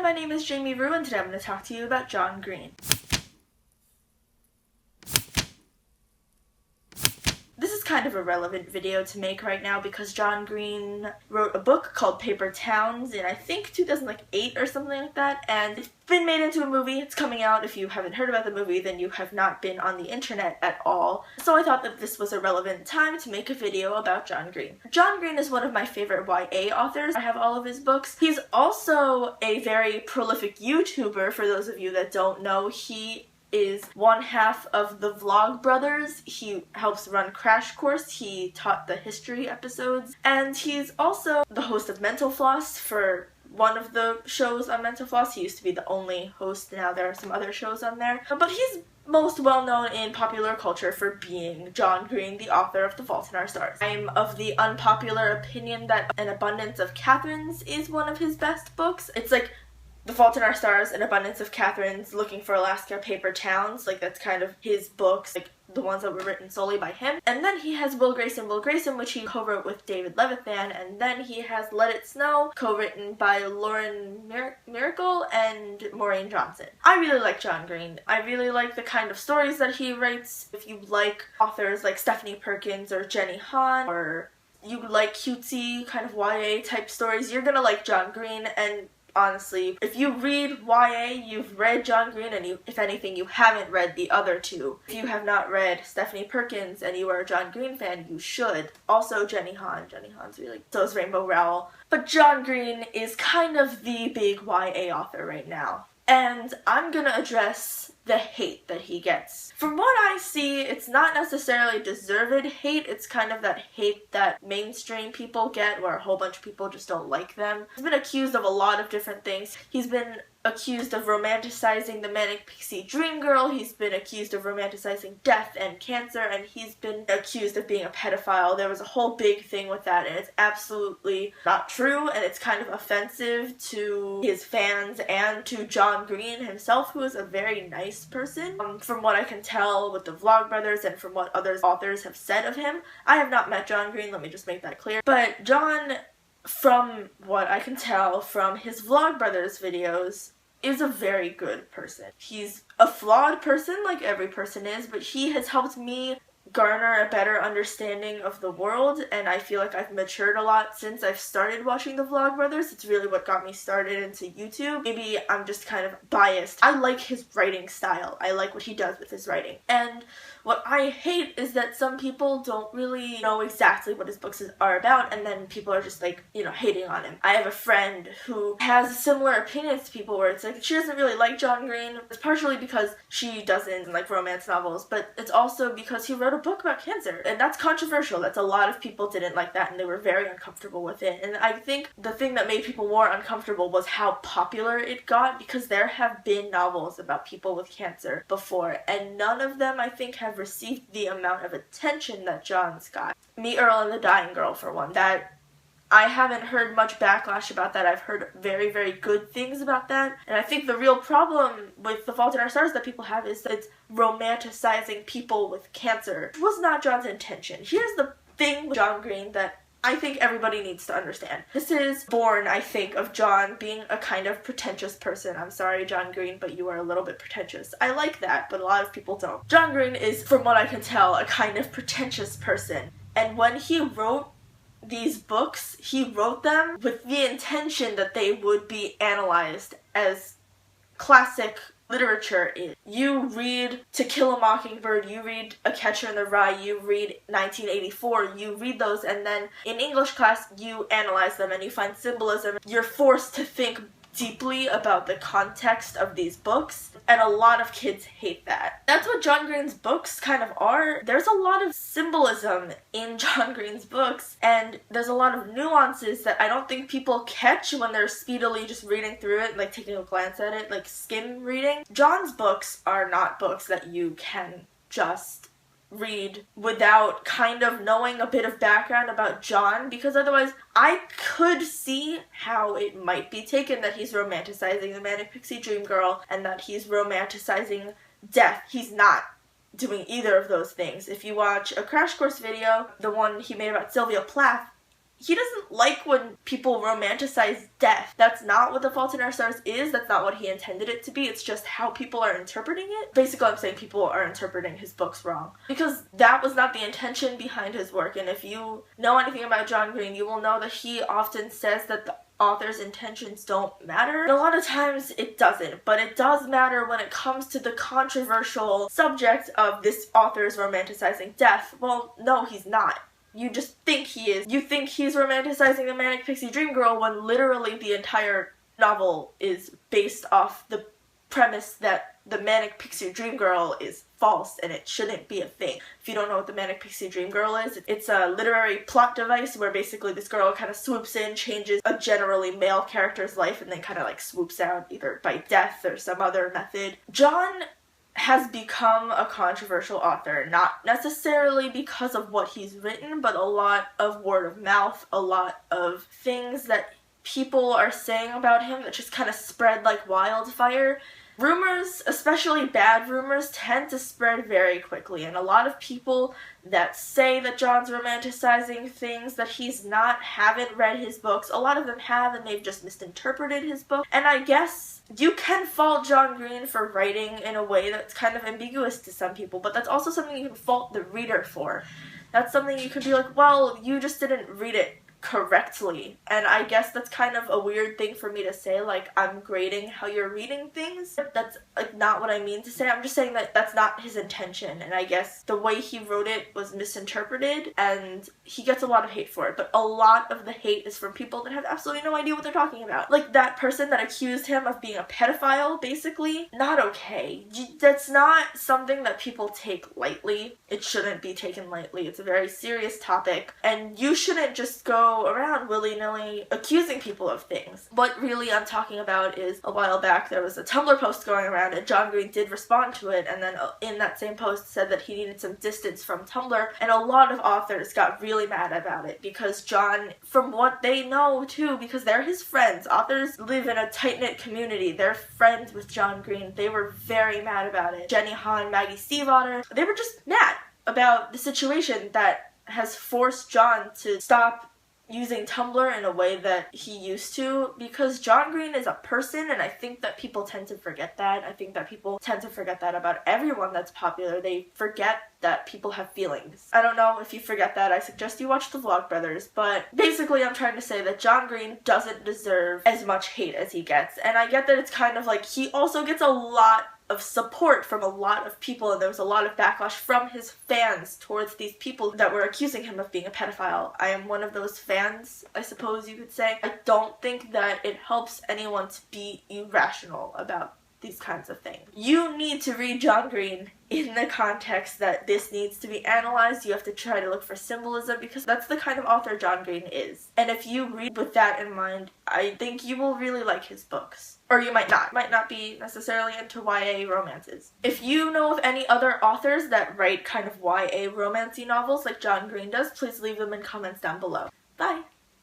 my name is Jamie Rue, and today I'm going to talk to you about John Green. This is kind of a relevant video to make right now because John Green wrote a book called Paper Towns in I think 2008 or something like that, and it's been made into a movie. It's coming out. If you haven't heard about the movie, then you have not been on the internet at all. So I thought that this was a relevant time to make a video about John Green. John Green is one of my favorite YA authors. I have all of his books. He's also a very prolific YouTuber. For those of you that don't know, he is one half of the Vlog Brothers. He helps run Crash Course. He taught the history episodes. And he's also the host of Mental Floss for one of the shows on Mental Floss. He used to be the only host. Now there are some other shows on there. But he's most well known in popular culture for being John Green, the author of The Fault in Our Stars. I'm of the unpopular opinion that An Abundance of Catherines is one of his best books. It's like The Fault in Our Stars, An Abundance of Catherines, Looking for Alaska, Paper Towns. Like, that's kind of his books, like the ones that were written solely by him. And then he has Will Grayson, which he co-wrote with David Levithan. And then he has Let It Snow, co-written by Lauren Miracle and Maureen Johnson. I really like John Green. I really like the kind of stories that he writes. If you like authors like Stephanie Perkins or Jenny Han, or you like cutesy kind of YA type stories, you're gonna like John Green. And honestly, if you read YA, you've read John Green, and if anything, you haven't read the other two. If you have not read Stephanie Perkins and you are a John Green fan, you should. Also Jenny Han. Jenny Han's really, so is Rainbow Rowell. But John Green is kind of the big YA author right now. And I'm gonna address the hate that he gets. From what I see, it's not necessarily deserved hate. It's kind of that hate that mainstream people get, where a whole bunch of people just don't like them. He's been accused of a lot of different things. He's been accused of romanticizing the manic pixie dream girl. He's been accused of romanticizing death and cancer, and he's been accused of being a pedophile. There was a whole big thing with that, and it's absolutely not true, and it's kind of offensive to his fans and to John Green himself, who is a very nice person. From what I can tell with the Vlog Brothers and from what other authors have said of him, I have not met John Green, let me just make that clear. But John, from what I can tell from his Vlog Brothers videos, is a very good person. He's a flawed person, like every person is, but he has helped me garner a better understanding of the world, and I feel like I've matured a lot since I've started watching the Vlog Brothers. It's really what got me started into YouTube. Maybe I'm just kind of biased. I like his writing style. I like what he does with his writing. And what I hate is that some people don't really know exactly what his books are about, and then people are just like, hating on him. I have a friend who has similar opinions to people, where it's like she doesn't really like John Green. It's partially because she doesn't like romance novels, but it's also because he wrote a book about cancer, and that's controversial. That's a lot of people didn't like that, and they were very uncomfortable with it. And I think the thing that made people more uncomfortable was how popular it got, because there have been novels about people with cancer before, and none of them, I think, have received the amount of attention that John's got. Me, Earl, and the Dying Girl, for one. That I haven't heard much backlash about that. I've heard very, very good things about that. And I think the real problem with The Fault in Our Stars that people have is that it's romanticizing people with cancer. It was not John's intention. Here's the thing with John Green that I think everybody needs to understand. This is born, I think, of John being a kind of pretentious person. I'm sorry, John Green, but you are a little bit pretentious. I like that, but a lot of people don't. John Green is, from what I can tell, a kind of pretentious person. And when he wrote these books, he wrote them with the intention that they would be analyzed as classic literature is. You read To Kill a Mockingbird, you read A Catcher in the Rye, you read 1984, you read those, and then in English class you analyze them and you find symbolism. You're forced to think deeply about the context of these books, and a lot of kids hate that. That's what John Green's books kind of are. There's a lot of symbolism in John Green's books, and there's a lot of nuances that I don't think people catch when they're speedily just reading through it, like taking a glance at it, like skim reading. John's books are not books that you can just read without kind of knowing a bit of background about John, because otherwise I could see how it might be taken that he's romanticizing the manic pixie dream girl and that he's romanticizing death. He's not doing either of those things. If you watch a Crash Course video, the one he made about Sylvia Plath, he doesn't like when people romanticize death. That's not what The Fault in Our Stars is. That's not what he intended it to be. It's just how people are interpreting it. Basically, I'm saying people are interpreting his books wrong. Because that was not the intention behind his work. And if you know anything about John Green, you will know that he often says that the author's intentions don't matter. And a lot of times it doesn't, but it does matter when it comes to the controversial subject of this author's romanticizing death. Well, no, he's not. You just think he is. You think he's romanticizing the Manic Pixie Dream Girl when literally the entire novel is based off the premise that the Manic Pixie Dream Girl is false and it shouldn't be a thing. If you don't know what the Manic Pixie Dream Girl is, it's a literary plot device where basically this girl kind of swoops in, changes a generally male character's life, and then kind of like swoops out either by death or some other method. John has become a controversial author, not necessarily because of what he's written, but a lot of word of mouth, a lot of things that people are saying about him that just kind of spread like wildfire. Rumors, especially bad rumors, tend to spread very quickly, and a lot of people that say that John's romanticizing things that he's not haven't read his books. A lot of them have, and they've just misinterpreted his book. And I guess you can fault John Green for writing in a way that's kind of ambiguous to some people, but that's also something you can fault the reader for. That's something you could be like, well, you just didn't read it correctly. And I guess that's kind of a weird thing for me to say, like I'm grading how you're reading things. That's like not what I mean to say. I'm just saying that that's not his intention, and I guess the way he wrote it was misinterpreted and he gets a lot of hate for it. But a lot of the hate is from people that have absolutely no idea what they're talking about. Like that person that accused him of being a pedophile, basically. Not okay. That's not something that people take lightly. It shouldn't be taken lightly. It's a very serious topic, and you shouldn't just go around willy-nilly accusing people of things. What really I'm talking about is a while back there was a Tumblr post going around and John Green did respond to it, and then in that same post said that he needed some distance from Tumblr, and a lot of authors got really mad about it because John, from what they know too, because they're his friends, authors live in a tight-knit community, they're friends with John Green, they were very mad about it. Jenny Han, Maggie Stiefvater, they were just mad about the situation that has forced John to stop using Tumblr in a way that he used to, because John Green is a person, and I think that people tend to forget that. I think that people tend to forget that about everyone that's popular. They forget that people have feelings. I don't know if you forget that. I suggest you watch the Vlogbrothers, but basically I'm trying to say that John Green doesn't deserve as much hate as he gets, and I get that it's kind of like he also gets a lot of support from a lot of people, and there was a lot of backlash from his fans towards these people that were accusing him of being a pedophile. I am one of those fans, I suppose you could say. I don't think that it helps anyone to be irrational about these kinds of things. You need to read John Green in the context that this needs to be analyzed. You have to try to look for symbolism, because that's the kind of author John Green is. And if you read with that in mind, I think you will really like his books. Or you might not. Might not be necessarily into YA romances. If you know of any other authors that write kind of YA romancy novels like John Green does, please leave them in comments down below. Bye!